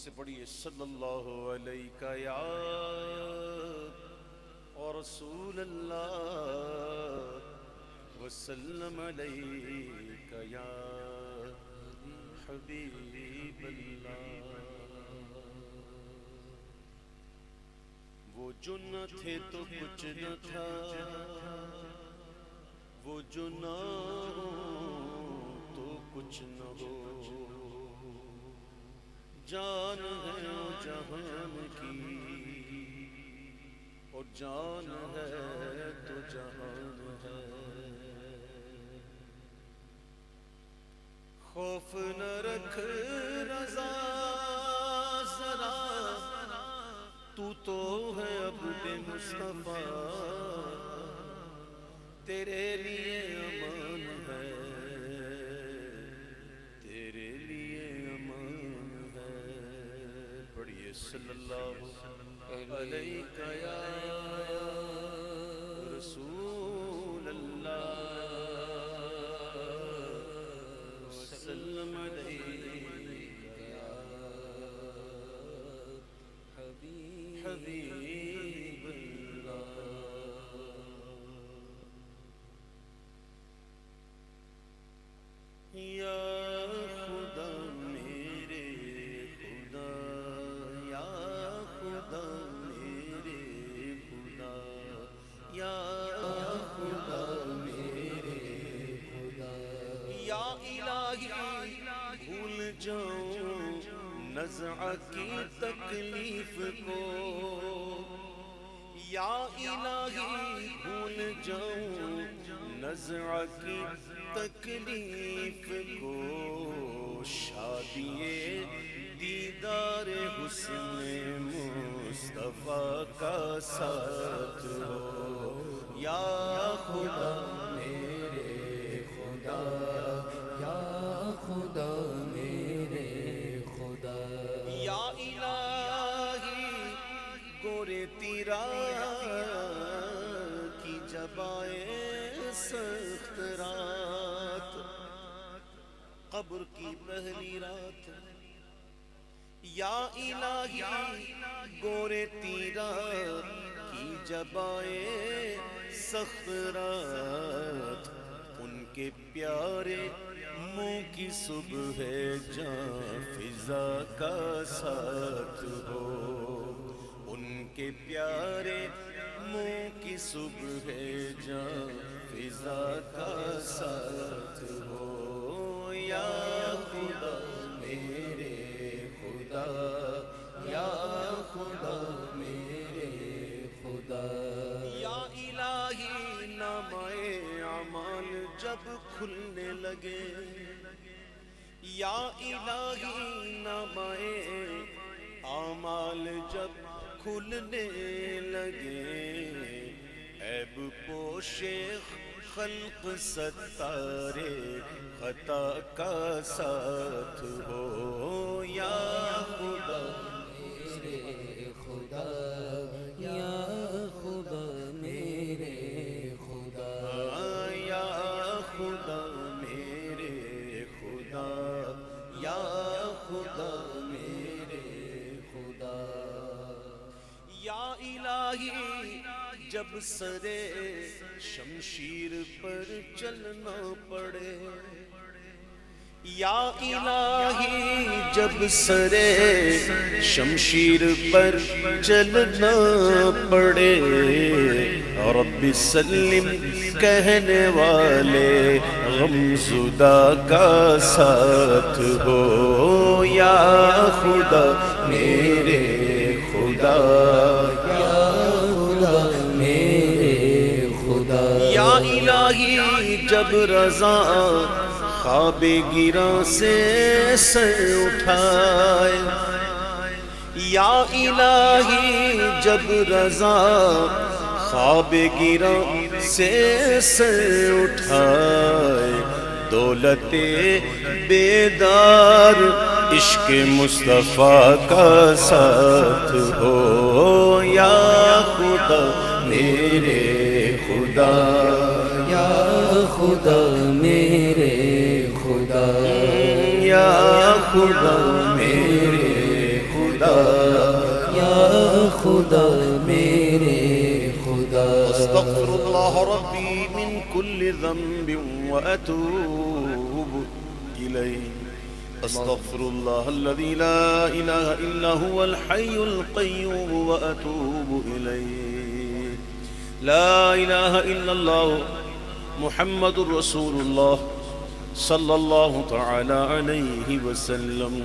سے پڑھیے صلی اللہ علیہ یا اور رسول اللہ وسلم علیک یا حبیب اللہ. وہ جو نہ تھے تو کچھ نہ تھا، وہ جو نہ ہو تو کچھ نہ ہو، جان ہے وہ جہان کی اور جان ہے تو جہان ہے. خوف نہ رکھ رضا ذرا، تو ہے عبد مصطفیٰ، تیرے لیے امان ہے، تیرے لیے امان ہے. پڑھیے صلی اللہ علیہ یا رسول اللہ وسلم علیک یا حبیب اللہ. یا خدا میرے خدا، یا خدا میرے خدا، یا خدا میرے خدا. یا الہی بھول جاؤں نزع کی تکلیف کو، یا الہی بھول جاؤں نزع کی تکلیف کو. شادی دیدار حسن مصطفیٰ کا ساتھ ہو. یا خدا میرے خدا، یا خدا میرے خدا. یا الہی گورے تیرا کی جبائے سخت رات، قبر کی پہلی رات. یا الہی گورے تیرا کی جبائے سخت رات، ان کے پیارے منہ کی صبح جاں فضا کا ساتھ ہو. ان کے پیارے منہ کی صبح جاں فضا کا ساتھ ہو. یا خدا میرے خدا، یا خدا میرے خدا. یا الہی نامہ اعمال جب کھلنے لگے، یا الہی نامہ اعمال جب کھلنے لگے، عیب پوش خلق ستارے خطا کا ساتھ ہو. یا خدا میرے خدا، یا خدا میرے خدا. یا خدا میرے خدا، یا خدا میرے خدا. یا الہی جب سرے شمشیر پر چلنا پڑے، یا الہی جب سرے شمشیر پر چلنا پڑے، رب سلم کہنے والے غم زدہ کا ساتھ ہو. یا خدا میرے خدا، یا خدا میرے خدا. یا الہی جب رضا خواب گراں سے سر اٹھائے، یا الہی جب رضا خواب گراں سے سر اٹھائے، دولت بیدار عشق مصطفیٰ کا ساتھ ہو. یا خدا میرے خدا، یا خدا میرے خدا. یا خدا میرے خدا یا خدا میرے خدا استغفر الله ربي من كل ذنب وأتوب إليه استغفر الله الذي لا إله إلا هو الحي القيوم وأتوب إليه لا إله إلا الله محمد رسول الله صلى الله تعالى عليه وسلم